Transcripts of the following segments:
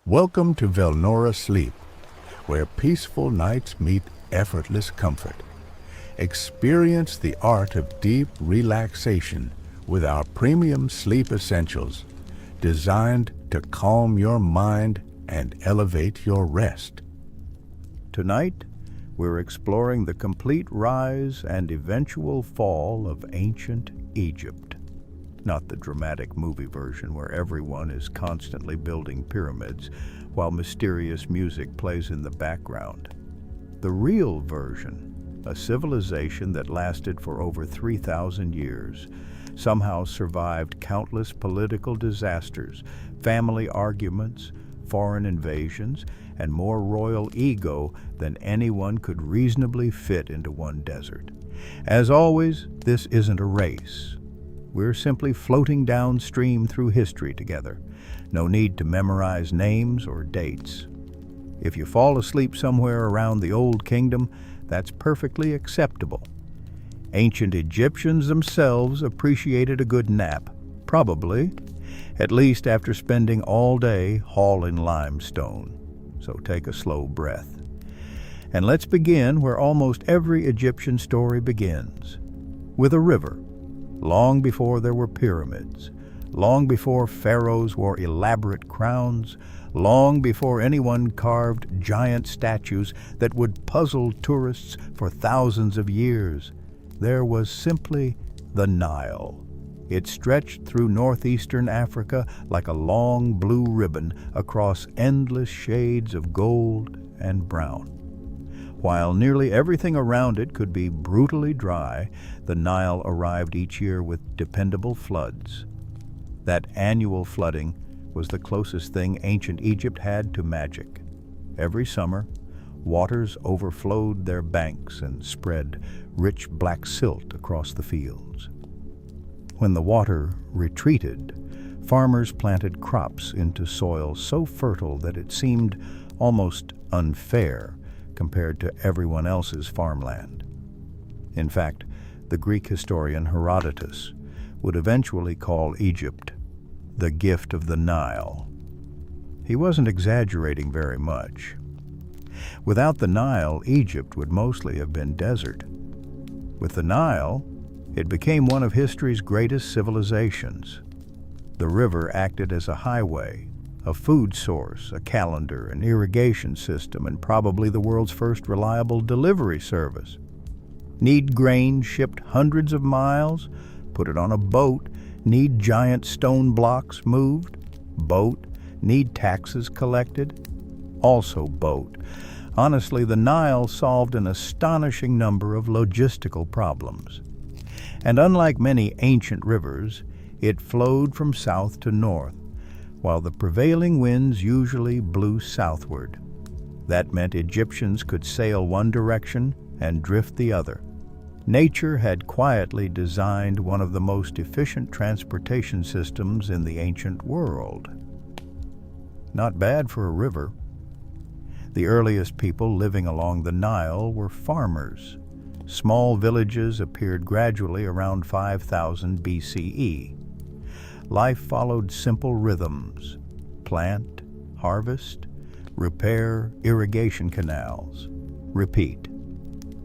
Welcome to VELNORA SLEEP, where peaceful nights meet effortless comfort. Experience the art of deep relaxation with our premium sleep essentials, designed to calm your mind and elevate your rest. Tonight, we're exploring the complete rise and eventual fall of ancient Egypt. Not the dramatic movie version where everyone is constantly building pyramids while mysterious music plays in the background. The real version, a civilization that lasted for over 3,000 years, somehow survived countless political disasters, family arguments, foreign invasions, and more royal ego than anyone could reasonably fit into one desert. As always, this isn't a race. We're simply floating downstream through history together. No need to memorize names or dates. If you fall asleep somewhere around the Old Kingdom, that's perfectly acceptable. Ancient Egyptians themselves appreciated a good nap, probably, at least after spending all day hauling limestone. So take a slow breath. And let's begin where almost every Egyptian story begins, with a river. Long before there were pyramids, long before pharaohs wore elaborate crowns, long before anyone carved giant statues that would puzzle tourists for thousands of years, there was simply the Nile. It stretched through northeastern Africa like a long blue ribbon across endless shades of gold and brown. While nearly everything around it could be brutally dry, the Nile arrived each year with dependable floods. That annual flooding was the closest thing ancient Egypt had to magic. Every summer, waters overflowed their banks and spread rich black silt across the fields. When the water retreated, farmers planted crops into soil so fertile that it seemed almost unfair compared to everyone else's farmland. In fact, the Greek historian Herodotus would eventually call Egypt the gift of the Nile. He wasn't exaggerating very much. Without the Nile, Egypt would mostly have been desert. With the Nile, it became one of history's greatest civilizations. The river acted as a highway, a food source, a calendar, an irrigation system, and probably the world's first reliable delivery service. Need grain shipped hundreds of miles? Put it on a boat. Need giant stone blocks moved? Boat. Need taxes collected? Also boat. Honestly, the Nile solved an astonishing number of logistical problems. And unlike many ancient rivers, it flowed from south to north, while the prevailing winds usually blew southward. That meant Egyptians could sail one direction and drift the other. Nature had quietly designed one of the most efficient transportation systems in the ancient world. Not bad for a river. The earliest people living along the Nile were farmers. Small villages appeared gradually around 5000 BCE. Life followed simple rhythms: plant, harvest, repair irrigation canals, repeat.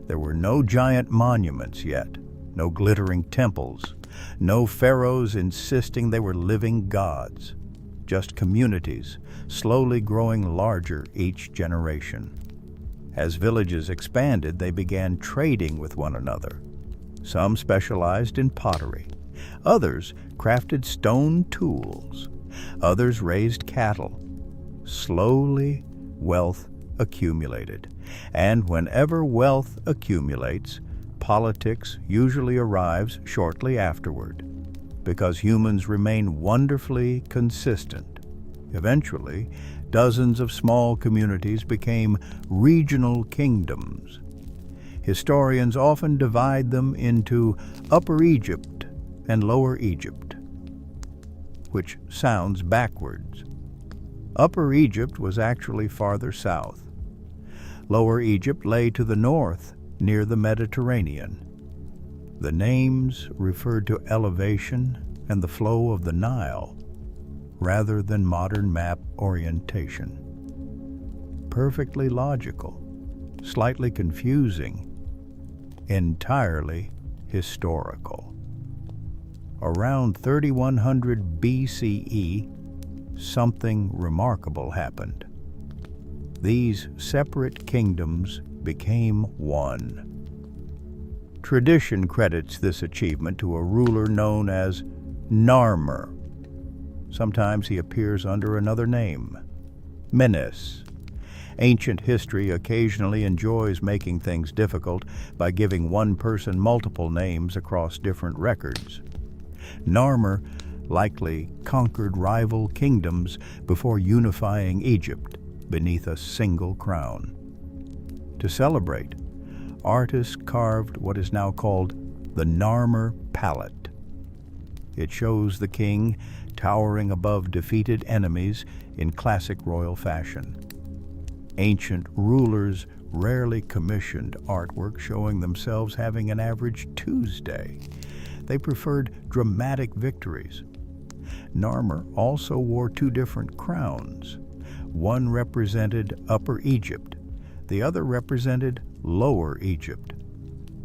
There were no giant monuments yet, no glittering temples, no pharaohs insisting they were living gods, just communities slowly growing larger each generation. As villages expanded, they began trading with one another. Some specialized in pottery. Others crafted stone tools. Others raised cattle. Slowly, wealth accumulated. And whenever wealth accumulates, politics usually arrives shortly afterward, because humans remain wonderfully consistent. Eventually, dozens of small communities became regional kingdoms. Historians often divide them into Upper Egypt and Lower Egypt, which sounds backwards. Upper Egypt was actually farther south. Lower Egypt lay to the north, near the Mediterranean. The names referred to elevation and the flow of the Nile. rather than modern map orientation. Perfectly logical, slightly confusing, entirely historical. Around 3100 BCE, something remarkable happened. These separate kingdoms became one. Tradition credits this achievement to a ruler known as Narmer. Sometimes he appears under another name, Menes. Ancient history occasionally enjoys making things difficult by giving one person multiple names across different records. Narmer likely conquered rival kingdoms before unifying Egypt beneath a single crown. To celebrate, artists carved what is now called the Narmer Palette. It shows the king towering above defeated enemies in classic royal fashion. Ancient rulers rarely commissioned artwork showing themselves having an average Tuesday. They preferred dramatic victories. Narmer also wore two different crowns. One represented Upper Egypt, the other represented Lower Egypt.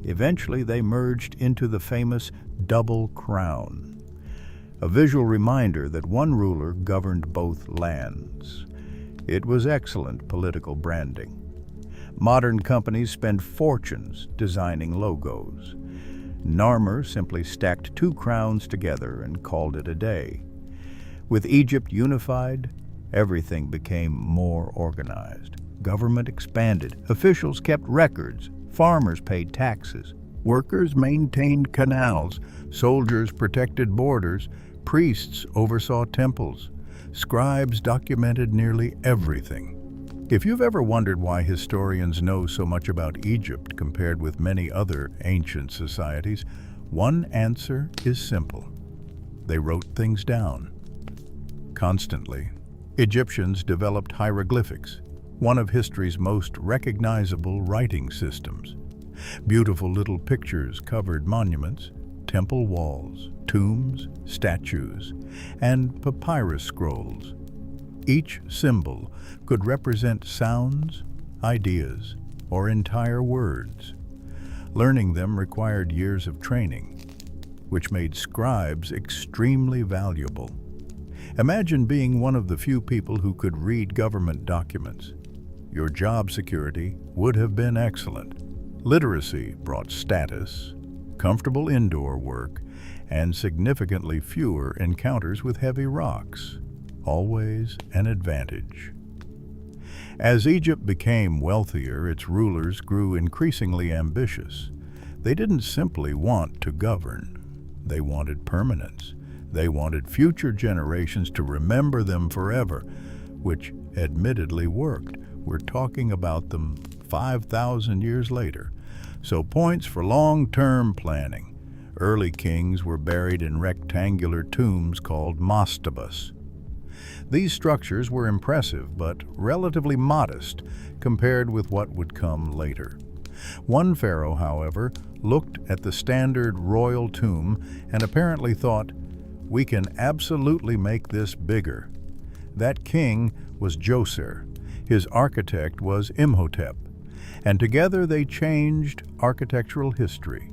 Eventually, they merged into the famous double crown, a visual reminder that one ruler governed both lands. It was excellent political branding. Modern companies spend fortunes designing logos. Narmer simply stacked two crowns together and called it a day. With Egypt unified, everything became more organized. Government expanded, officials kept records, farmers paid taxes, workers maintained canals, soldiers protected borders, priests oversaw temples, scribes documented nearly everything. If you've ever wondered why historians know so much about Egypt compared with many other ancient societies, one answer is simple. They wrote things down. Constantly, Egyptians developed hieroglyphics, one of history's most recognizable writing systems. Beautiful little pictures covered monuments, temple walls, tombs, statues, and papyrus scrolls. Each symbol could represent sounds, ideas, or entire words. Learning them required years of training, which made scribes extremely valuable. Imagine being one of the few people who could read government documents. Your job security would have been excellent. Literacy brought status, comfortable indoor work, and significantly fewer encounters with heavy rocks. Always an advantage. As Egypt became wealthier, its rulers grew increasingly ambitious. They didn't simply want to govern. They wanted permanence. They wanted future generations to remember them forever, which admittedly worked. We're talking about them 5,000 years later. So points for long-term planning. Early kings were buried in rectangular tombs called mastabas. These structures were impressive but relatively modest compared with what would come later. One pharaoh, however, looked at the standard royal tomb and apparently thought, "We can absolutely make this bigger." That king was Djoser. His architect was Imhotep, and together they changed architectural history.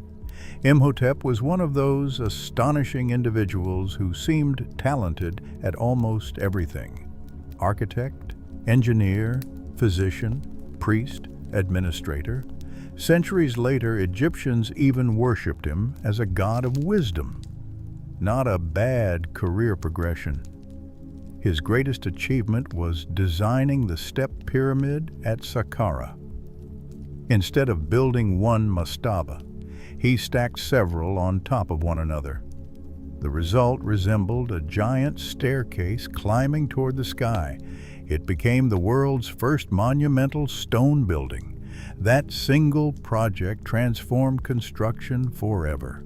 Imhotep was one of those astonishing individuals who seemed talented at almost everything. Architect, engineer, physician, priest, administrator. Centuries later, Egyptians even worshipped him as a god of wisdom. Not a bad career progression. His greatest achievement was designing the step pyramid at Saqqara. Instead of building one mastaba, he stacked several on top of one another. The result resembled a giant staircase climbing toward the sky. It became the world's first monumental stone building. That single project transformed construction forever.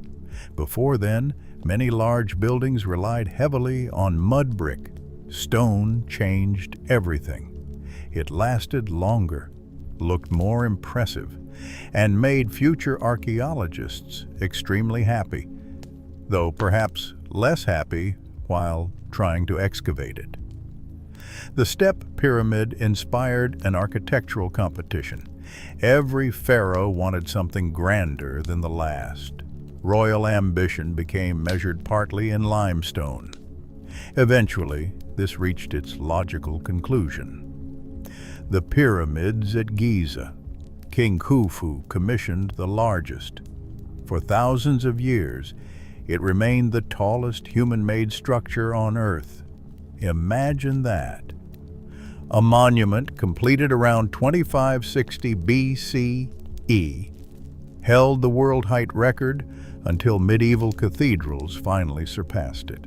Before then, many large buildings relied heavily on mud brick. Stone changed everything. It lasted longer, looked more impressive, and made future archaeologists extremely happy, though perhaps less happy while trying to excavate it. The step pyramid inspired an architectural competition. Every pharaoh wanted something grander than the last. Royal ambition became measured partly in limestone. Eventually, this reached its logical conclusion. The pyramids at Giza. King Khufu commissioned the largest. For thousands of years, it remained the tallest human-made structure on Earth. Imagine that. A monument completed around 2560 BCE held the world height record until medieval cathedrals finally surpassed it.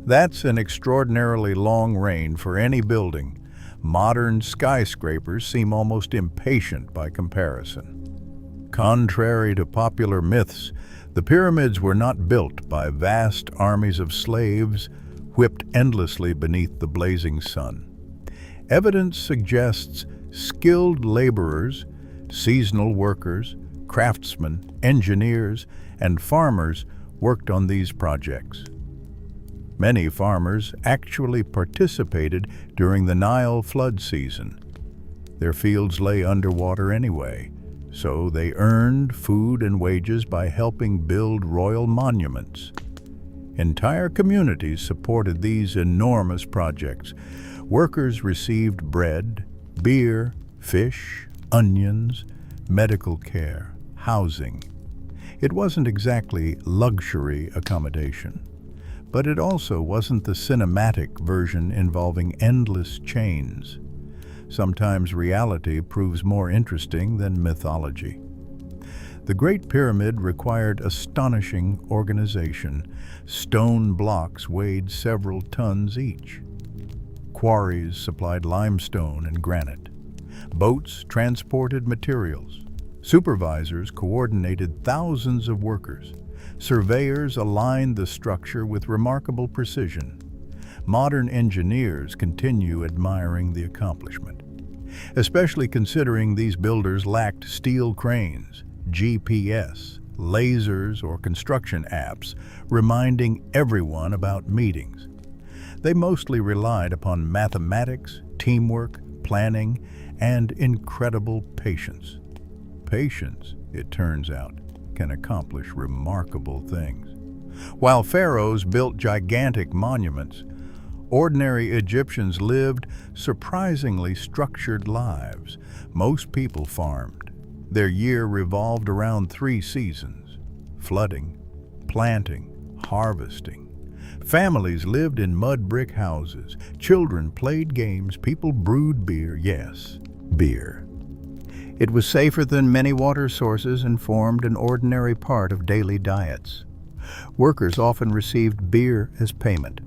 That's an extraordinarily long reign for any building. Modern skyscrapers seem almost impatient by comparison. Contrary to popular myths, the pyramids were not built by vast armies of slaves whipped endlessly beneath the blazing sun. Evidence suggests skilled laborers, seasonal workers, craftsmen, engineers, and farmers worked on these projects. Many farmers actually participated during the Nile flood season. Their fields lay underwater anyway, so they earned food and wages by helping build royal monuments. Entire communities supported these enormous projects. Workers received bread, beer, fish, onions, medical care, housing. It wasn't exactly luxury accommodation, but it also wasn't the cinematic version involving endless chains. Sometimes reality proves more interesting than mythology. The Great Pyramid required astonishing organization. Stone blocks weighed several tons each. Quarries supplied limestone and granite. Boats transported materials. Supervisors coordinated thousands of workers. Surveyors aligned the structure with remarkable precision. Modern engineers continue admiring the accomplishment, especially considering these builders lacked steel cranes, GPS, lasers, or construction apps reminding everyone about meetings. They mostly relied upon mathematics, teamwork, planning, and incredible patience. Patience, it turns out, can accomplish remarkable things. While pharaohs built gigantic monuments, ordinary Egyptians lived surprisingly structured lives. Most people farmed. Their year revolved around 3 seasons: flooding, planting, harvesting. Families lived in mud brick houses. Children played games. People brewed beer. Yes, beer. It was safer than many water sources and formed an ordinary part of daily diets. Workers often received beer as payment.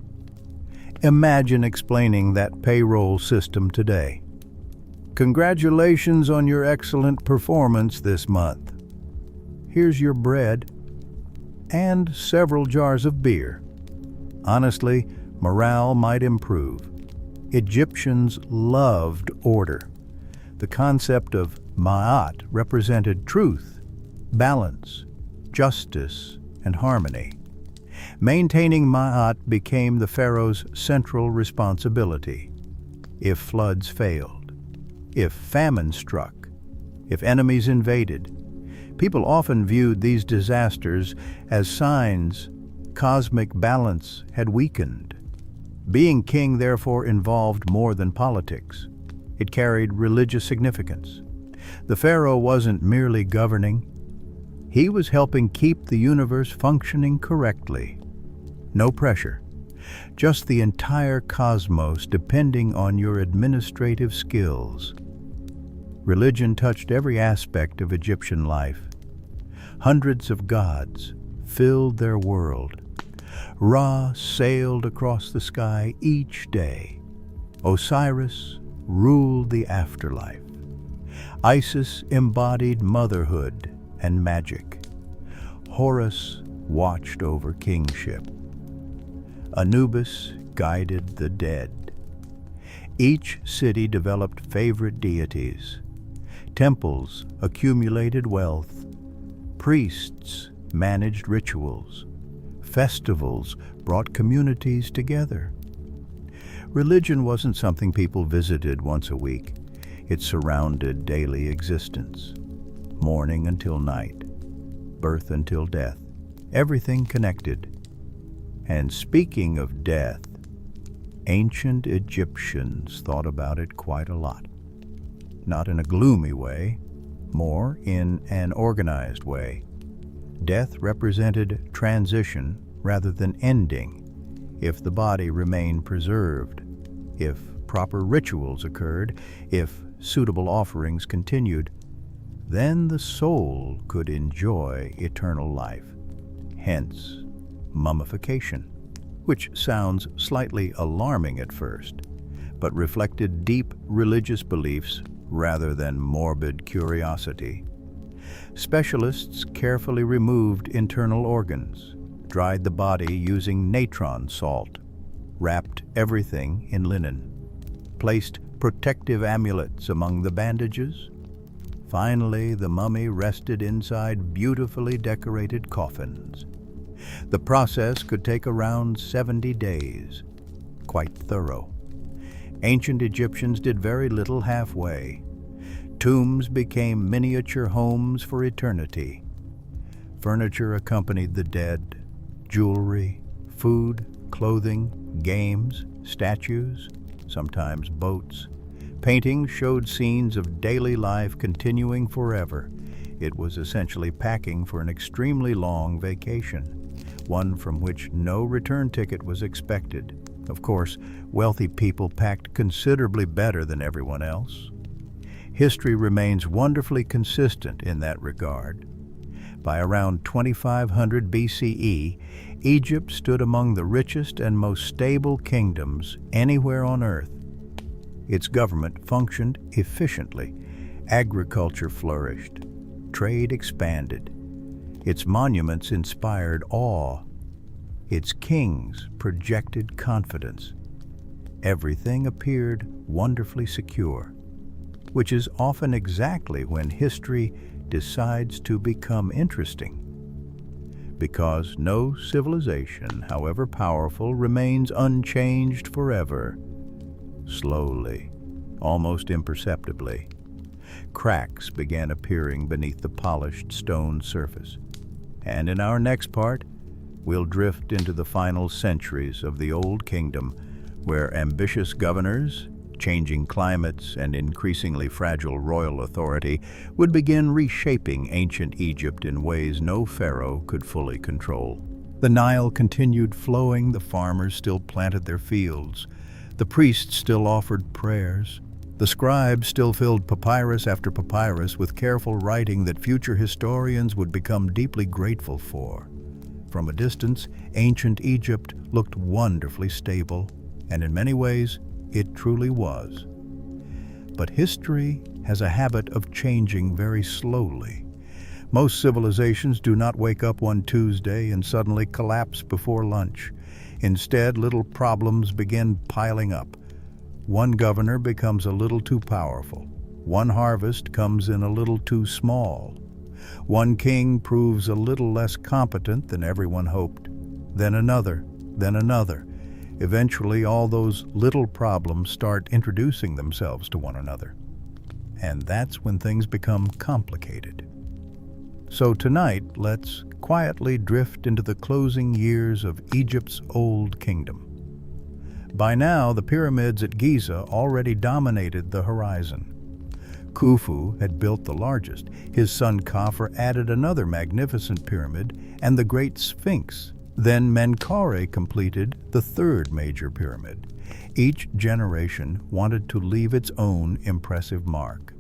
Imagine explaining that payroll system today. Congratulations on your excellent performance this month. Here's your bread and several jars of beer. Honestly, morale might improve. Egyptians loved order. The concept of ma'at represented truth, balance, justice, and harmony. Maintaining ma'at became the pharaoh's central responsibility. If floods failed, if famine struck, if enemies invaded, people often viewed these disasters as signs cosmic balance had weakened. Being king therefore involved more than politics. It carried religious significance. The pharaoh wasn't merely governing. He was helping keep the universe functioning correctly. No pressure, just the entire cosmos depending on your administrative skills. Religion touched every aspect of Egyptian life. Hundreds of gods filled their world. Ra sailed across the sky each day. Osiris ruled the afterlife. Isis embodied motherhood and magic. Horus watched over kingship. Anubis guided the dead. Each city developed favorite deities. Temples accumulated wealth. Priests managed rituals. Festivals brought communities together. Religion wasn't something people visited once a week. It surrounded daily existence. Morning until night, birth until death, everything connected. And speaking of death, ancient Egyptians thought about it quite a lot. Not in a gloomy way, more in an organized way. Death represented transition rather than ending. If the body remained preserved, if proper rituals occurred, if suitable offerings continued, then the soul could enjoy eternal life. Hence, mummification, which sounds slightly alarming at first, but reflected deep religious beliefs rather than morbid curiosity. Specialists carefully removed internal organs, dried the body using natron salt, wrapped everything in linen, placed protective amulets among the bandages. Finally, the mummy rested inside beautifully decorated coffins. The process could take around 70 days. Quite thorough. Ancient Egyptians did very little halfway. Tombs became miniature homes for eternity. Furniture accompanied the dead, jewelry, food, clothing, games, statues, sometimes boats. Paintings showed scenes of daily life continuing forever. It was essentially packing for an extremely long vacation, one from which no return ticket was expected. Of course, wealthy people packed considerably better than everyone else. History remains wonderfully consistent in that regard. By around 2500 BCE, Egypt stood among the richest and most stable kingdoms anywhere on earth. Its government functioned efficiently. Agriculture flourished. Trade expanded. Its monuments inspired awe. Its kings projected confidence. Everything appeared wonderfully secure, which is often exactly when history decides to become interesting. Because no civilization, however powerful, remains unchanged forever. Slowly, almost imperceptibly, cracks began appearing beneath the polished stone surface. And in our next part, we'll drift into the final centuries of the Old Kingdom, where ambitious governors, changing climates, and increasingly fragile royal authority would begin reshaping ancient Egypt in ways no pharaoh could fully control. The Nile continued flowing, the farmers still planted their fields, the priests still offered prayers, the scribes still filled papyrus after papyrus with careful writing that future historians would become deeply grateful for. From a distance, ancient Egypt looked wonderfully stable, and in many ways, it truly was. But history has a habit of changing very slowly. Most civilizations do not wake up one Tuesday and suddenly collapse before lunch. Instead, little problems begin piling up. One governor becomes a little too powerful. One harvest comes in a little too small. One king proves a little less competent than everyone hoped. Then another, then another. Eventually, all those little problems start introducing themselves to one another. And that's when things become complicated. So tonight, let's quietly drift into the closing years of Egypt's Old Kingdom. By now, the pyramids at Giza already dominated the horizon. Khufu had built the largest. His son Khafre added another magnificent pyramid, and the Great Sphinx. Then Menkaure completed the third major pyramid. Each generation wanted to leave its own impressive mark.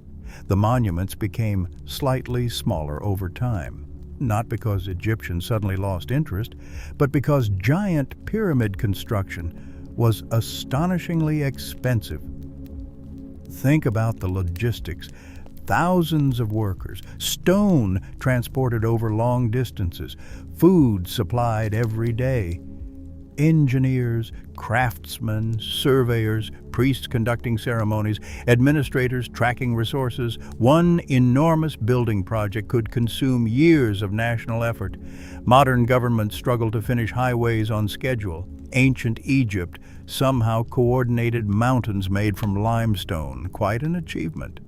The monuments became slightly smaller over time, not because Egyptians suddenly lost interest, but because giant pyramid construction was astonishingly expensive. Think about the logistics. Thousands of workers, stone transported over long distances, food supplied every day. engineers, craftsmen, surveyors, priests conducting ceremonies, administrators tracking resources. One enormous building project could consume years of national effort. Modern governments struggle to finish highways on schedule. Ancient Egypt somehow coordinated mountains made from limestone, quite an achievement.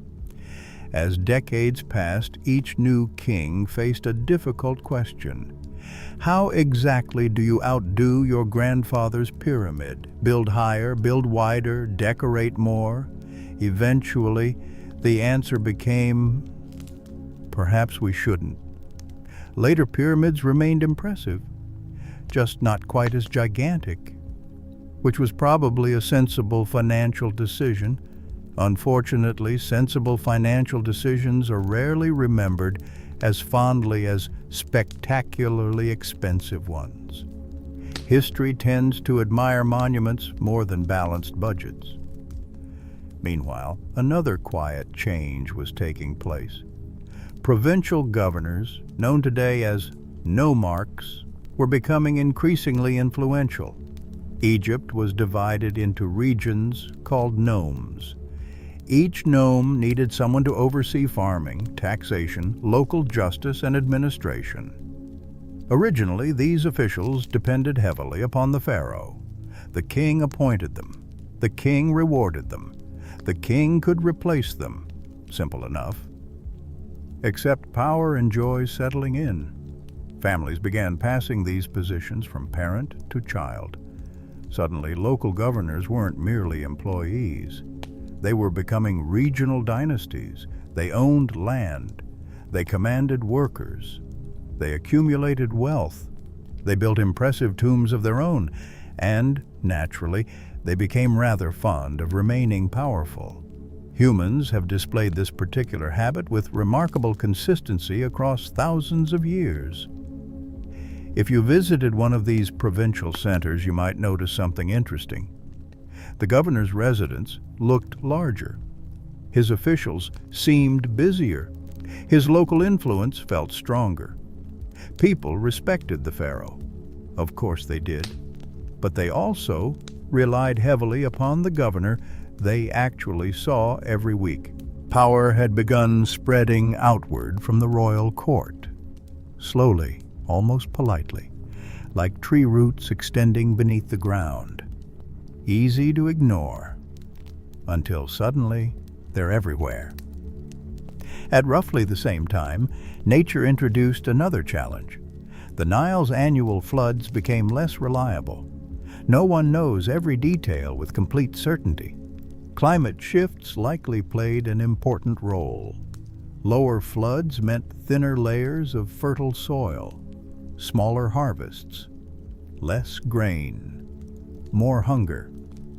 As decades passed, each new king faced a difficult question. How exactly do you outdo your grandfather's pyramid? Build higher, build wider, decorate more? Eventually, the answer became, perhaps we shouldn't. Later pyramids remained impressive, just not quite as gigantic, which was probably a sensible financial decision. Unfortunately, sensible financial decisions are rarely remembered as fondly as spectacularly expensive ones. History tends to admire monuments more than balanced budgets. Meanwhile, another quiet change was taking place. Provincial governors, known today as nomarchs, were becoming increasingly influential. Egypt was divided into regions called nomes. Each nome needed someone to oversee farming, taxation, local justice, and administration. Originally, these officials depended heavily upon the pharaoh. The king appointed them. The king rewarded them. The king could replace them. Simple enough. Except power and joy settling in. Families began passing these positions from parent to child. Suddenly, local governors weren't merely employees. They were becoming regional dynasties. They owned land. They commanded workers. They accumulated wealth. They built impressive tombs of their own. And, naturally, they became rather fond of remaining powerful. Humans have displayed this particular habit with remarkable consistency across thousands of years. If you visited one of these provincial centers, you might notice something interesting. The governor's residence looked larger. His officials seemed busier. His local influence felt stronger. People respected the pharaoh. Of course they did. But they also relied heavily upon the governor they actually saw every week. Power had begun spreading outward from the royal court. Slowly, almost politely, like tree roots extending beneath the ground. Easy to ignore, until suddenly they're everywhere. At roughly the same time, nature introduced another challenge. The Nile's annual floods became less reliable. No one knows every detail with complete certainty. Climate shifts likely played an important role. Lower floods meant thinner layers of fertile soil, smaller harvests, less grain, more hunger.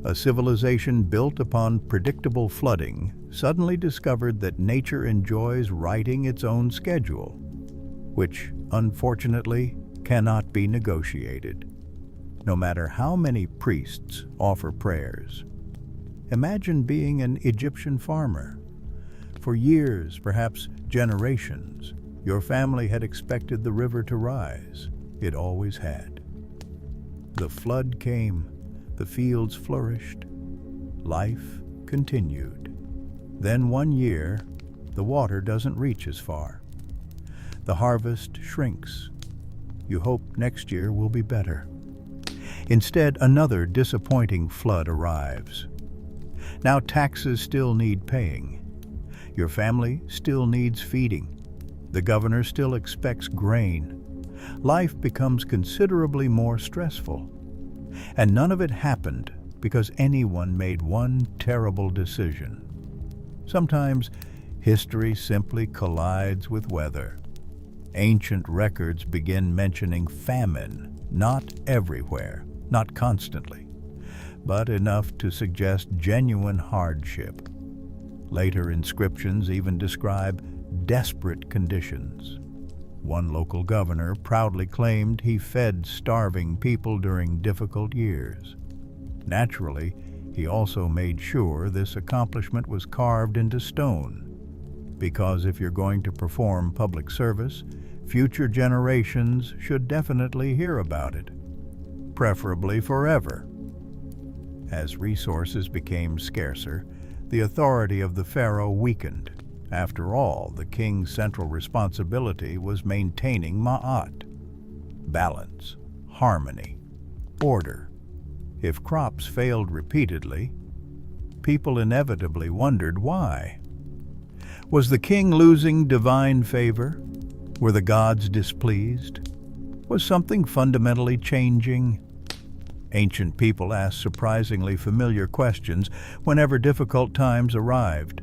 A civilization built upon predictable flooding suddenly discovered that nature enjoys writing its own schedule, which, unfortunately, cannot be negotiated, no matter how many priests offer prayers. Imagine being an Egyptian farmer. For years, perhaps generations, your family had expected the river to rise. It always had. The flood came. The fields flourished. Life continued. Then one year, the water doesn't reach as far. The harvest shrinks. You hope next year will be better. Instead, another disappointing flood arrives. Now taxes still need paying. Your family still needs feeding. The governor still expects grain. Life becomes considerably more stressful. And none of it happened because anyone made one terrible decision. Sometimes history simply collides with weather. Ancient records begin mentioning famine, not everywhere, not constantly, but enough to suggest genuine hardship. Later inscriptions even describe desperate conditions. One local governor proudly claimed he fed starving people during difficult years. Naturally, he also made sure this accomplishment was carved into stone, because if you're going to perform public service, future generations should definitely hear about it. preferably forever. As resources became scarcer, the authority of the pharaoh weakened. After all, the king's central responsibility was maintaining ma'at, balance, harmony, order. If crops failed repeatedly, people inevitably wondered why. Was the king losing divine favor? Were the gods displeased? Was something fundamentally changing? Ancient people asked surprisingly familiar questions whenever difficult times arrived.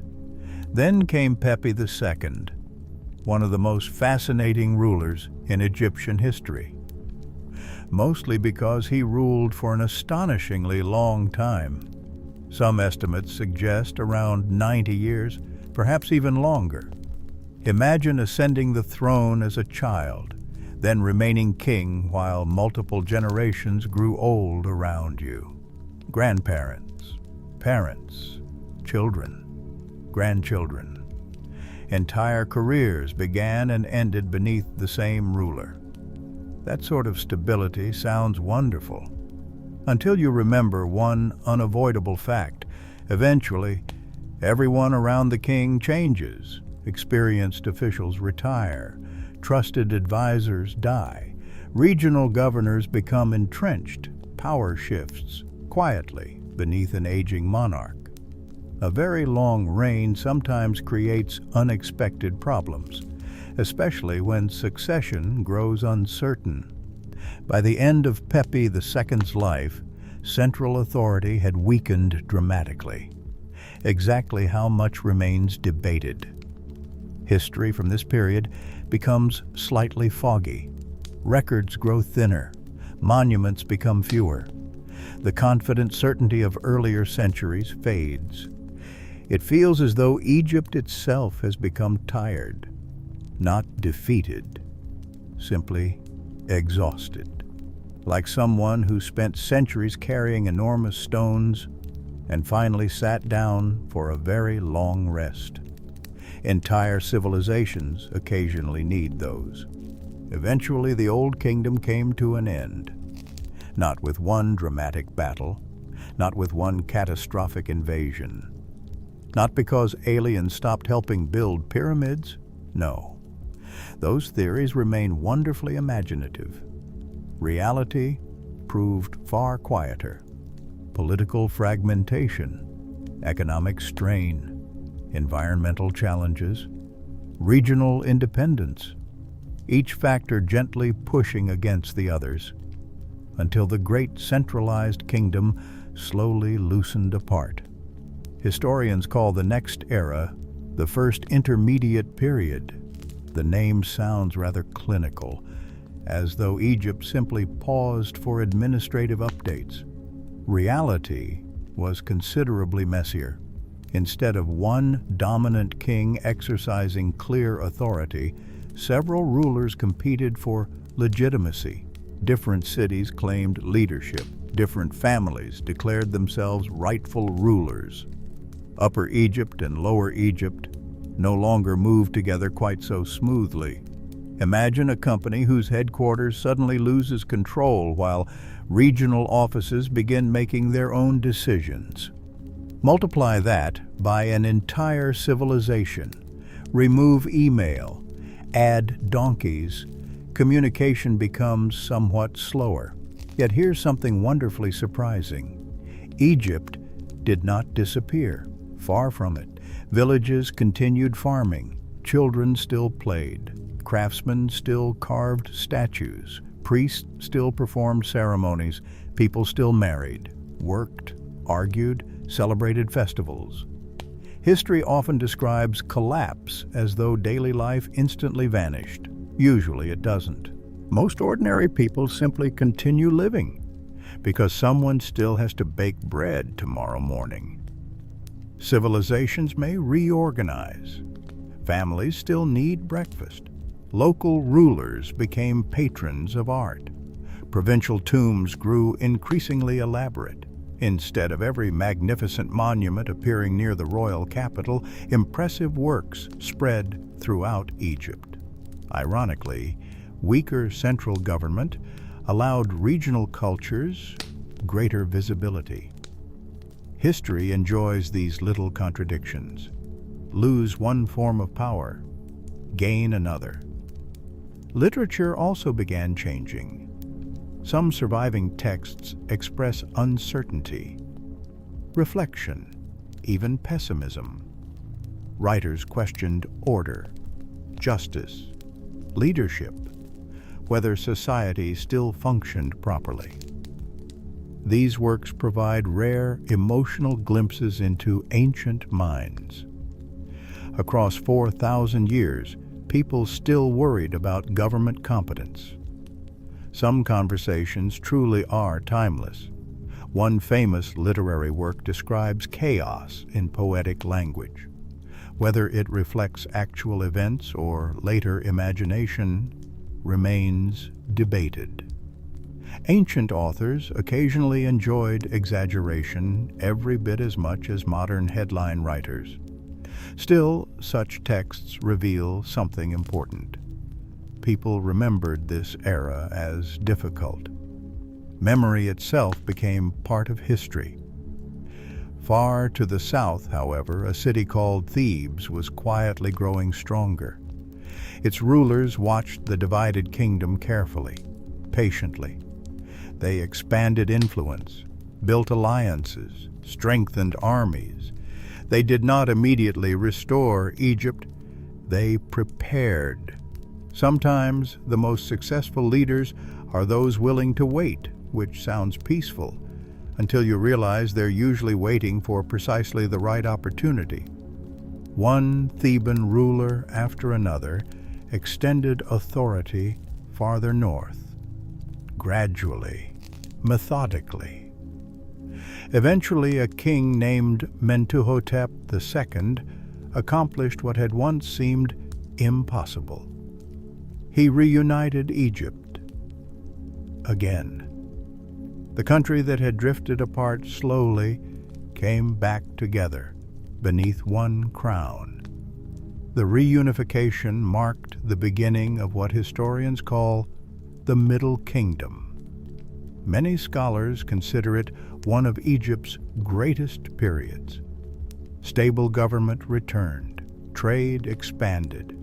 Then came Pepi II, one of the most fascinating rulers in Egyptian history. Mostly because he ruled for an astonishingly long time. Some estimates suggest around 90 years, perhaps even longer. Imagine ascending the throne as a child, then remaining king while multiple generations grew old around you. Grandparents, parents, children, grandchildren. Entire careers began and ended beneath the same ruler. That sort of stability sounds wonderful, until you remember one unavoidable fact. Eventually, everyone around the king changes. Experienced officials retire. Trusted advisors die. Regional governors become entrenched. Power shifts quietly beneath an aging monarch. A very long reign sometimes creates unexpected problems, especially when succession grows uncertain. By the end of Pepi II's life, central authority had weakened dramatically. Exactly how much remains debated. History from this period becomes slightly foggy. Records grow thinner. Monuments become fewer. The confident certainty of earlier centuries fades. It feels as though Egypt itself has become tired, not defeated, simply exhausted. Like someone who spent centuries carrying enormous stones and finally sat down for a very long rest. Entire civilizations occasionally need those. Eventually, the Old Kingdom came to an end. Not with one dramatic battle, not with one catastrophic invasion. Not because aliens stopped helping build pyramids, no. Those theories remain wonderfully imaginative. Reality proved far quieter. Political fragmentation, economic strain, environmental challenges, regional independence, each factor gently pushing against the others, until the great centralized kingdom slowly loosened apart. Historians call the next era the First Intermediate Period. The name sounds rather clinical, as though Egypt simply paused for administrative updates. Reality was considerably messier. Instead of one dominant king exercising clear authority, several rulers competed for legitimacy. Different cities claimed leadership. Different families declared themselves rightful rulers. Upper Egypt and Lower Egypt no longer moved together quite so smoothly. Imagine a company whose headquarters suddenly loses control while regional offices begin making their own decisions. Multiply that by an entire civilization. Remove email, add donkeys. Communication becomes somewhat slower. Yet here's something wonderfully surprising. Egypt did not disappear. Far from it. Villages continued farming. Children still played. Craftsmen still carved statues. Priests still performed ceremonies. People still married, worked, argued, celebrated festivals. History often describes collapse as though daily life instantly vanished. Usually it doesn't. Most ordinary people simply continue living because someone still has to bake bread tomorrow morning. Civilizations may reorganize. Families still need breakfast. Local rulers became patrons of art. Provincial tombs grew increasingly elaborate. Instead of every magnificent monument appearing near the royal capital, impressive works spread throughout Egypt. Ironically, weaker central government allowed regional cultures greater visibility. History enjoys these little contradictions. Lose one form of power, gain another. Literature also began changing. Some surviving texts express uncertainty, reflection, even pessimism. Writers questioned order, justice, leadership, whether society still functioned properly. These works provide rare emotional glimpses into ancient minds. Across 4,000 years, people still worried about government competence. Some conversations truly are timeless. One famous literary work describes chaos in poetic language. Whether it reflects actual events or later imagination remains debated. Ancient authors occasionally enjoyed exaggeration every bit as much as modern headline writers. Still, such texts reveal something important. People remembered this era as difficult. Memory itself became part of history. Far to the south, however, a city called Thebes was quietly growing stronger. Its rulers watched the divided kingdom carefully, patiently. They expanded influence, built alliances, strengthened armies. They did not immediately restore Egypt. They prepared. Sometimes the most successful leaders are those willing to wait, which sounds peaceful, until you realize they're usually waiting for precisely the right opportunity. One Theban ruler after another extended authority farther north, gradually, methodically. Eventually, a king named Mentuhotep II accomplished what had once seemed impossible. He reunited Egypt again. The country that had drifted apart slowly came back together beneath one crown. The reunification marked the beginning of what historians call the Middle Kingdom. Many scholars consider it one of Egypt's greatest periods. Stable government returned, trade expanded,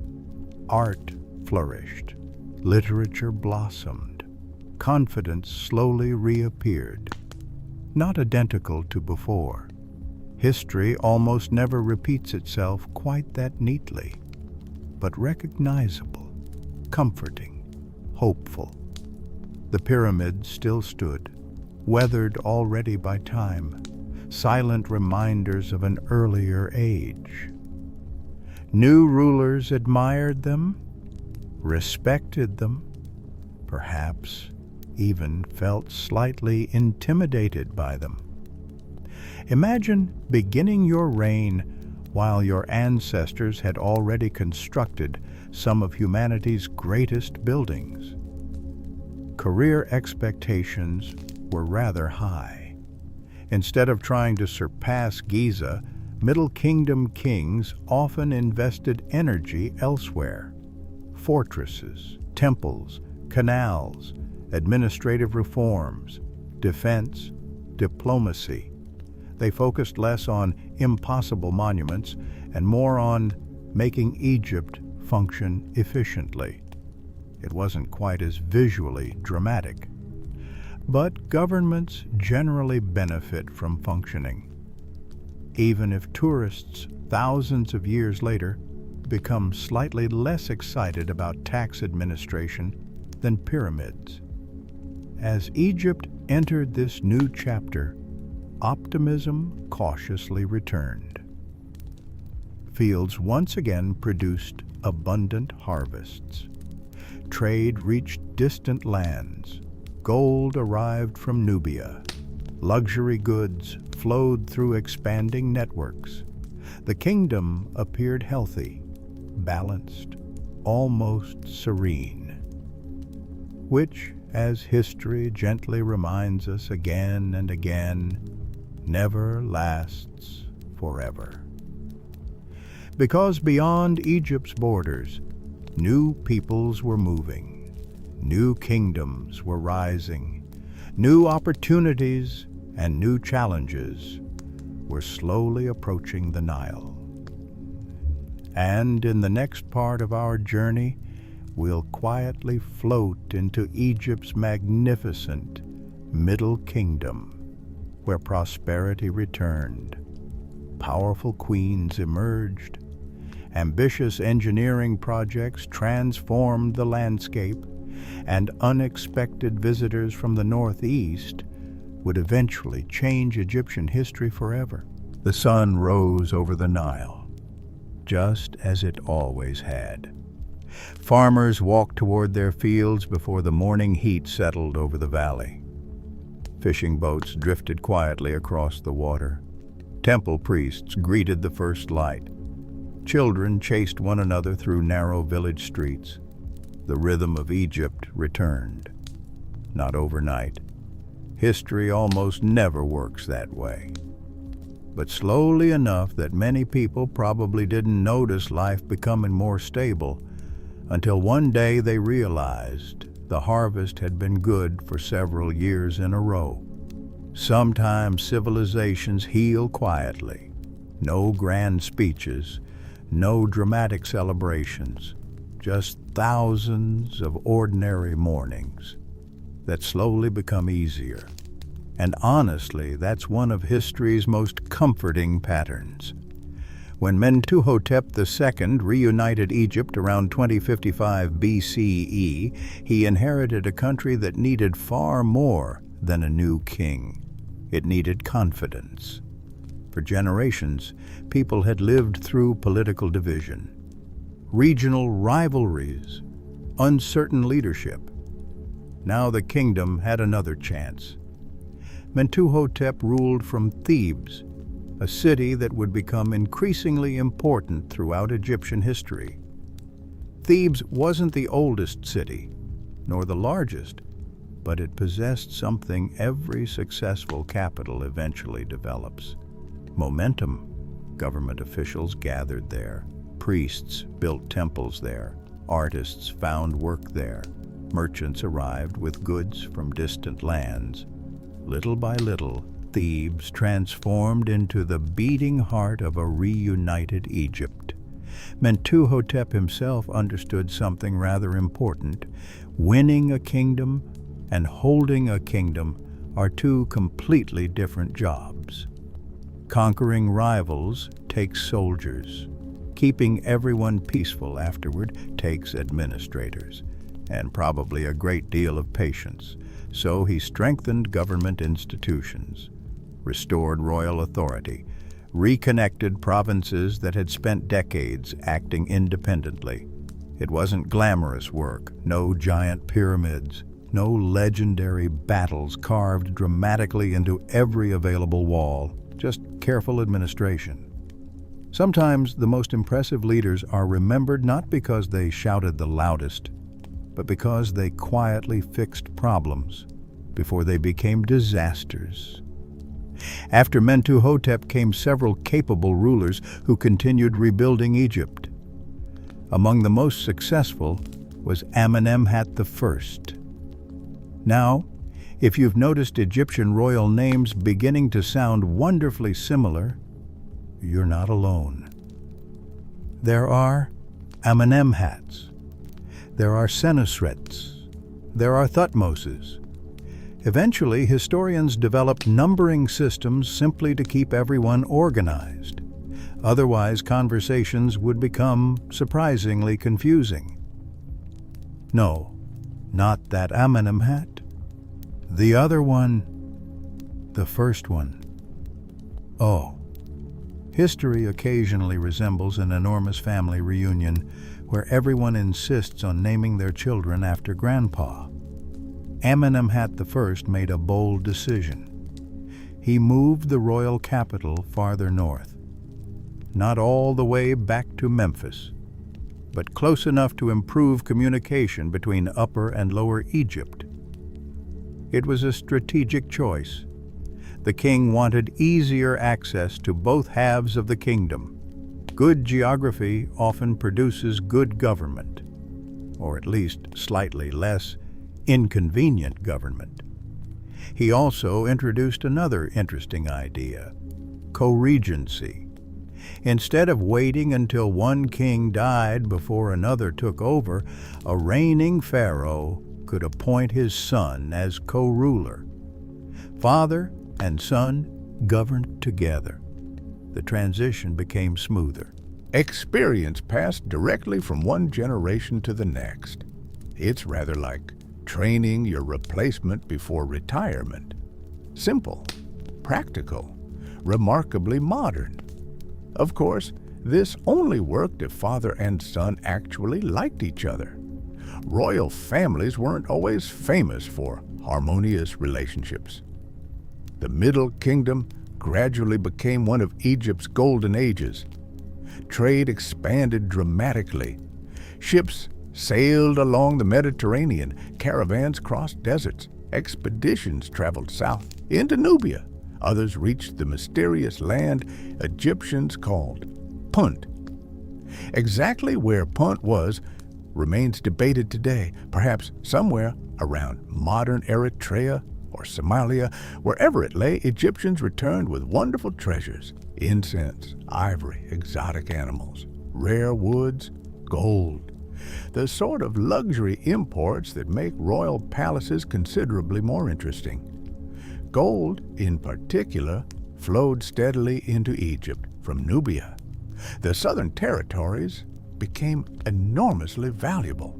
art flourished, literature blossomed, confidence slowly reappeared. Not identical to before. History almost never repeats itself quite that neatly, but recognizable, comforting, hopeful. The pyramids still stood, weathered already by time, silent reminders of an earlier age. New rulers admired them, respected them, perhaps even felt slightly intimidated by them. Imagine beginning your reign while your ancestors had already constructed some of humanity's greatest buildings. Career expectations were rather high. Instead of trying to surpass Giza, Middle Kingdom kings often invested energy elsewhere. Fortresses, temples, canals, administrative reforms, defense, diplomacy. They focused less on impossible monuments and more on making Egypt function efficiently. It wasn't quite as visually dramatic. But governments generally benefit from functioning, even if tourists thousands of years later become slightly less excited about tax administration than pyramids. As Egypt entered this new chapter, optimism cautiously returned. Fields once again produced abundant harvests. Trade reached distant lands. Gold arrived from Nubia. Luxury goods flowed through expanding networks. The kingdom appeared healthy, balanced, almost serene, which, as history gently reminds us again and again, never lasts forever. Because beyond Egypt's borders, new peoples were moving, New kingdoms were rising. New opportunities and new challenges were slowly approaching the Nile. And in the next part of our journey, we'll quietly float into Egypt's magnificent Middle Kingdom, where prosperity returned, powerful queens emerged, ambitious engineering projects transformed the landscape, and unexpected visitors from the northeast would eventually change Egyptian history forever. The sun rose over the Nile, just as it always had. Farmers walked toward their fields before the morning heat settled over the valley. Fishing boats drifted quietly across the water. Temple priests greeted the first light. Children chased one another through narrow village streets. The rhythm of Egypt returned. Not overnight. History almost never works that way. But slowly enough that many people probably didn't notice life becoming more stable until one day they realized the harvest had been good for several years in a row. Sometimes civilizations heal quietly. No grand speeches, no dramatic celebrations, just thousands of ordinary mornings that slowly become easier. And honestly, that's one of history's most comforting patterns. When Mentuhotep II reunited Egypt around 2055 BCE, he inherited a country that needed far more than a new king. It needed confidence. For generations, people had lived through political division, regional rivalries, uncertain leadership. Now the kingdom had another chance. Mentuhotep ruled from Thebes, a city that would become increasingly important throughout Egyptian history. Thebes wasn't the oldest city, nor the largest, but it possessed something every successful capital eventually develops: momentum. Government officials gathered there. Priests built temples there. Artists found work there. Merchants arrived with goods from distant lands. Little by little, Thebes transformed into the beating heart of a reunited Egypt. Mentuhotep himself understood something rather important. Winning a kingdom and holding a kingdom are two completely different jobs. Conquering rivals takes soldiers. Keeping everyone peaceful afterward takes administrators, and probably a great deal of patience. So he strengthened government institutions, restored royal authority, reconnected provinces that had spent decades acting independently. It wasn't glamorous work, no giant pyramids, no legendary battles carved dramatically into every available wall, just careful administration. Sometimes the most impressive leaders are remembered not because they shouted the loudest, but because they quietly fixed problems before they became disasters. After Mentuhotep came several capable rulers who continued rebuilding Egypt. Among the most successful was Amenemhat I. Now, if you've noticed Egyptian royal names beginning to sound wonderfully similar, you're not alone. There are Amenemhats. There are Senusrets. There are Thutmoses. Eventually, historians developed numbering systems simply to keep everyone organized. Otherwise, conversations would become surprisingly confusing. No, not that Amenemhat. The other one, the first one. Oh, history occasionally resembles an enormous family reunion where everyone insists on naming their children after grandpa. Amenemhat I made a bold decision. He moved the royal capital farther north. Not all the way back to Memphis, but close enough to improve communication between Upper and Lower Egypt. It was a strategic choice. The king wanted easier access to both halves of the kingdom. Good geography often produces good government, or at least slightly less inconvenient government. He also introduced another interesting idea: co-regency. Instead of waiting until one king died before another took over, a reigning pharaoh could appoint his son as co-ruler. Father and son governed together. The transition became smoother. Experience passed directly from one generation to the next. It's rather like training your replacement before retirement. Simple, practical, remarkably modern. Of course, this only worked if father and son actually liked each other. Royal families weren't always famous for harmonious relationships. The Middle Kingdom gradually became one of Egypt's golden ages. Trade expanded dramatically. Ships sailed along the Mediterranean, caravans crossed deserts, expeditions traveled south into Nubia. Others reached the mysterious land Egyptians called Punt. Exactly where Punt was remains debated today, perhaps somewhere around modern Eritrea or Somalia. Wherever it lay, Egyptians returned with wonderful treasures: incense, ivory, exotic animals, rare woods, gold. The sort of luxury imports that make royal palaces considerably more interesting. Gold, in particular, flowed steadily into Egypt from Nubia. The southern territories became enormously valuable.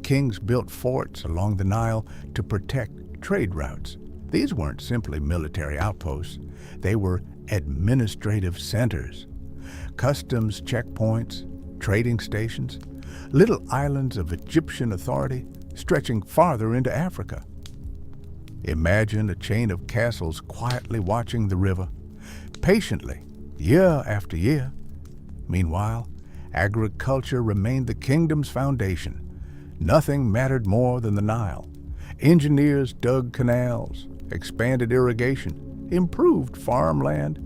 Kings built forts along the Nile to protect trade routes. These weren't simply military outposts. They were administrative centers. Customs checkpoints, trading stations, little islands of Egyptian authority stretching farther into Africa. Imagine a chain of castles quietly watching the river, patiently, year after year. Meanwhile, agriculture remained the kingdom's foundation. Nothing mattered more than the Nile. Engineers dug canals, expanded irrigation, improved farmland.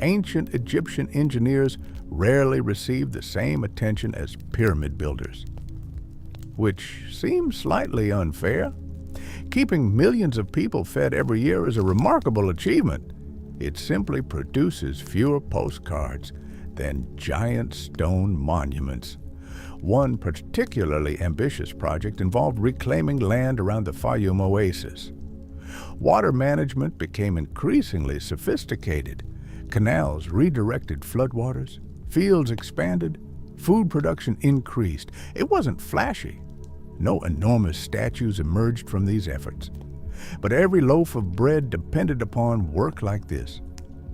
Ancient Egyptian engineers rarely received the same attention as pyramid builders, which seems slightly unfair. Keeping millions of people fed every year is a remarkable achievement. It simply produces fewer postcards than giant stone monuments. One particularly ambitious project involved reclaiming land around the Fayum oasis. Water management became increasingly sophisticated. Canals redirected floodwaters, fields expanded, food production increased. It wasn't flashy. No enormous statues emerged from these efforts. But every loaf of bread depended upon work like this.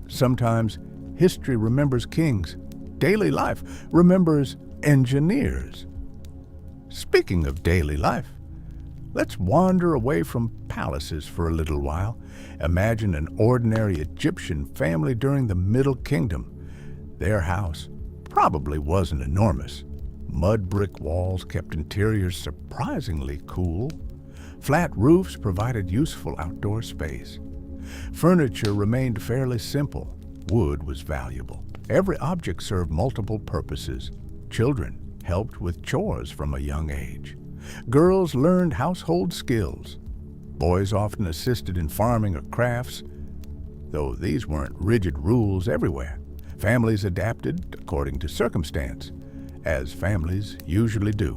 Sometimes history remembers kings. Daily life remembers engineers. Speaking of daily life, let's wander away from palaces for a little while. Imagine an ordinary Egyptian family during the Middle Kingdom. Their house probably wasn't enormous. Mud brick walls kept interiors surprisingly cool. Flat roofs provided useful outdoor space. Furniture remained fairly simple. Wood was valuable. Every object served multiple purposes. Children helped with chores from a young age. Girls learned household skills. Boys often assisted in farming or crafts, though these weren't rigid rules everywhere. Families adapted according to circumstance, as families usually do.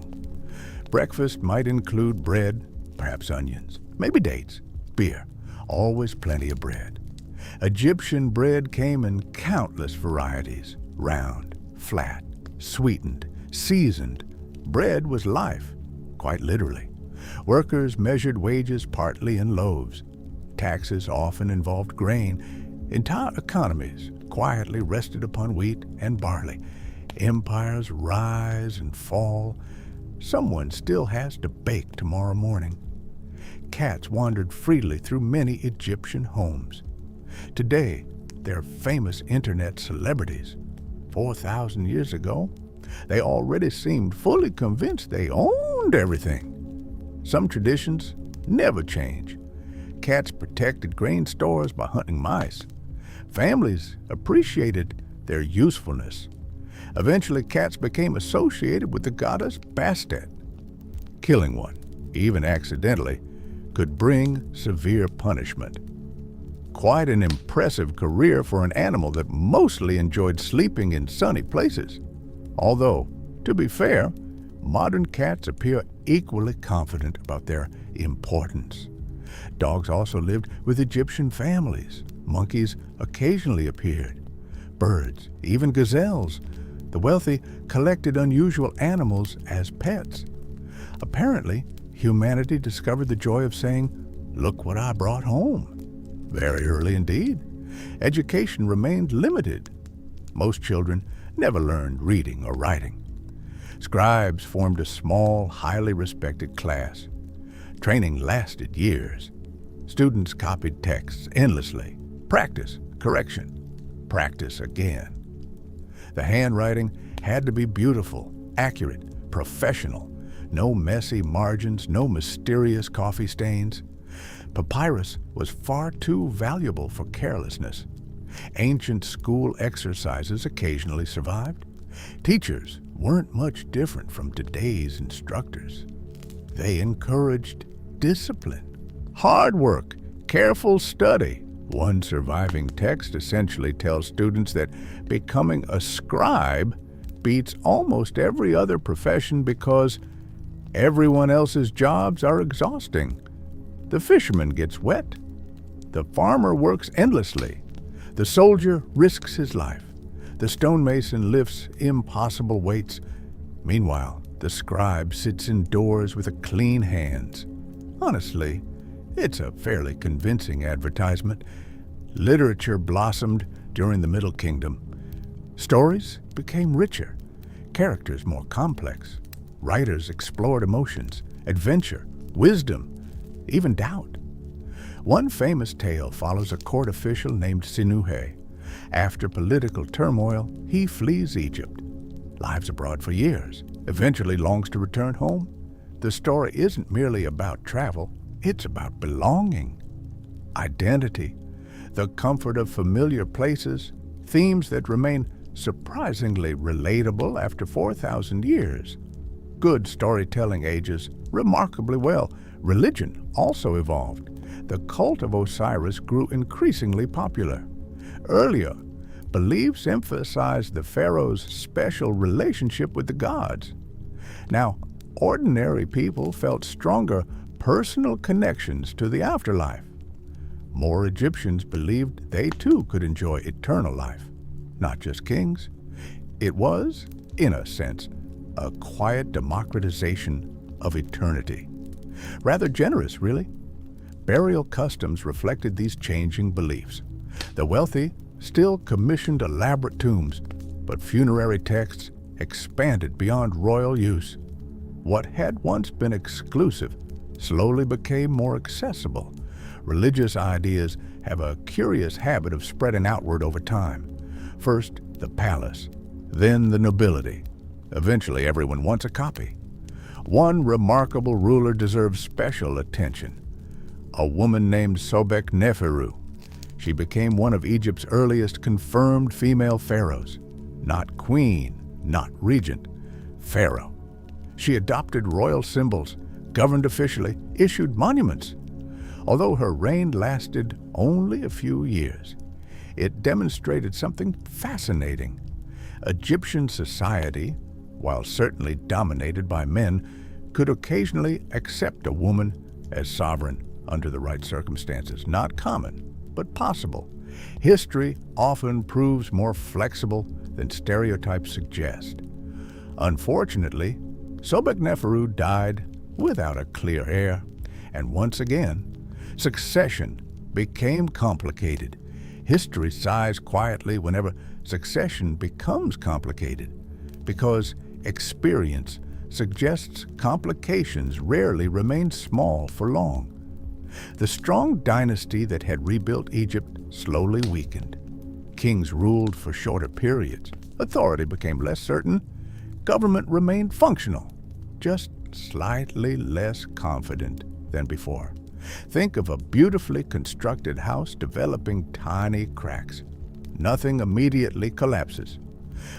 Breakfast might include bread, perhaps onions, maybe dates, beer, always plenty of bread. Egyptian bread came in countless varieties: round, flat, sweetened, seasoned. Bread was life, quite literally. Workers measured wages partly in loaves. Taxes often involved grain. Entire economies quietly rested upon wheat and barley. Empires rise and fall. Someone still has to bake tomorrow morning. Cats wandered freely through many Egyptian homes. Today, they're famous internet celebrities. 4,000 years ago, they already seemed fully convinced they owned everything. Some traditions never change. Cats protected grain stores by hunting mice. Families appreciated their usefulness. Eventually, cats became associated with the goddess Bastet. Killing one even accidentally, could bring severe punishment. Quite an impressive career for an animal that mostly enjoyed sleeping in sunny places. Although, to be fair, modern cats appear equally confident about their importance. Dogs also lived with Egyptian families. Monkeys occasionally appeared. Birds, even gazelles. The wealthy collected unusual animals as pets. Apparently, humanity discovered the joy of saying, "Look what I brought home," very early indeed. Education remained limited. Most children never learned reading or writing. Scribes formed a small, highly respected class. Training lasted years. Students copied texts endlessly. Practice, correction, practice again. The handwriting had to be beautiful, accurate, professional. No messy margins, no mysterious coffee stains. Papyrus was far too valuable for carelessness. Ancient school exercises occasionally survived. Teachers weren't much different from today's instructors. They encouraged discipline, hard work, careful study. One surviving text essentially tells students that becoming a scribe beats almost every other profession because everyone else's jobs are exhausting. The fisherman gets wet. The farmer works endlessly. The soldier risks his life. The stonemason lifts impossible weights. Meanwhile, the scribe sits indoors with clean hands. Honestly, it's a fairly convincing advertisement. Literature blossomed during the Middle Kingdom. Stories became richer, characters more complex. Writers explored emotions, adventure, wisdom, even doubt. One famous tale follows a court official named Sinuhe. After political turmoil, he flees Egypt, lives abroad for years, eventually longs to return home. The story isn't merely about travel, it's about belonging, identity, the comfort of familiar places, themes that remain surprisingly relatable after 4,000 years. Good storytelling ages remarkably well. Religion also evolved. The cult of Osiris grew increasingly popular. Earlier, beliefs emphasized the pharaoh's special relationship with the gods. Now, ordinary people felt stronger personal connections to the afterlife. More Egyptians believed they too could enjoy eternal life, not just kings. It was, in a sense, a quiet democratization of eternity. Rather generous, really. Burial customs reflected these changing beliefs. The wealthy still commissioned elaborate tombs, but funerary texts expanded beyond royal use. What had once been exclusive slowly became more accessible. Religious ideas have a curious habit of spreading outward over time. First, the palace, then the nobility. Eventually, everyone wants a copy. One remarkable ruler deserves special attention. A woman named Sobek-Neferu. She became one of Egypt's earliest confirmed female pharaohs. Not queen, not regent, pharaoh. She adopted royal symbols, governed officially, issued monuments. Although her reign lasted only a few years, it demonstrated something fascinating. Egyptian society, while certainly dominated by men, could occasionally accept a woman as sovereign under the right circumstances. Not common, but possible. History often proves more flexible than stereotypes suggest. Unfortunately, Sobek-Neferu died without a clear heir, and once again, succession became complicated. History sighs quietly whenever succession becomes complicated, because experience suggests complications rarely remain small for long. The strong dynasty that had rebuilt Egypt slowly weakened. Kings ruled for shorter periods. Authority became less certain. Government remained functional, just slightly less confident than before. Think of a beautifully constructed house developing tiny cracks. Nothing immediately collapses.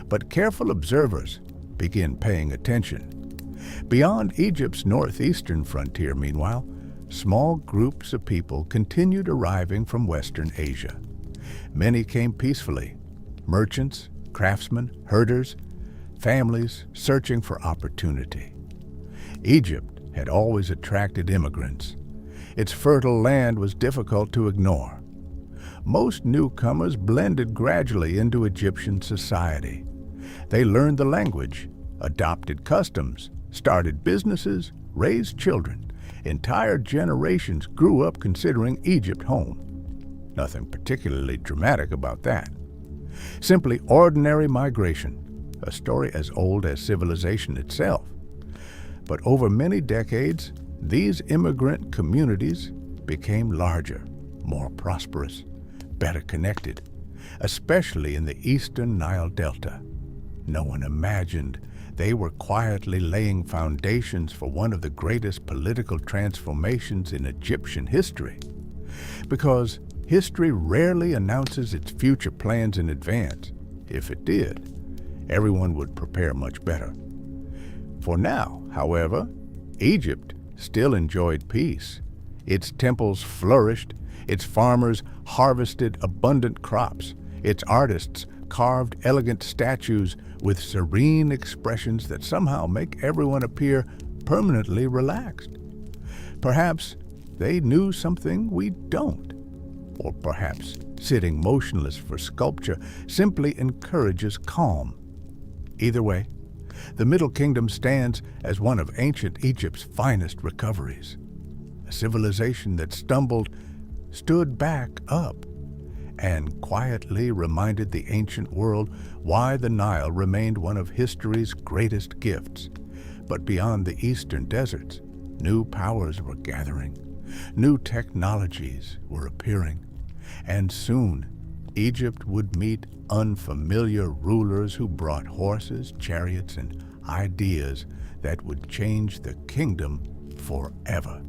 But careful observers begin paying attention. Beyond Egypt's northeastern frontier, meanwhile, small groups of people continued arriving from Western Asia. Many came peacefully: merchants, craftsmen, herders, families searching for opportunity. Egypt had always attracted immigrants. Its fertile land was difficult to ignore. Most newcomers blended gradually into Egyptian society. They learned the language, adopted customs, started businesses, raised children. Entire generations grew up considering Egypt home. Nothing particularly dramatic about that. Simply ordinary migration, a story as old as civilization itself. But over many decades, these immigrant communities became larger, more prosperous, better connected, especially in the eastern Nile Delta. No one imagined they were quietly laying foundations for one of the greatest political transformations in Egyptian history. Because history rarely announces its future plans in advance. If it did, everyone would prepare much better. For now, however, Egypt still enjoyed peace. Its temples flourished, its farmers harvested abundant crops, its artists carved elegant statues with serene expressions that somehow make everyone appear permanently relaxed. Perhaps they knew something we don't. Or perhaps sitting motionless for sculpture simply encourages calm. Either way, the Middle Kingdom stands as one of ancient Egypt's finest recoveries. A civilization that stumbled stood back up and quietly reminded the ancient world why the Nile remained one of history's greatest gifts. But beyond the eastern deserts, new powers were gathering, new technologies were appearing, and soon Egypt would meet unfamiliar rulers who brought horses, chariots, and ideas that would change the kingdom forever.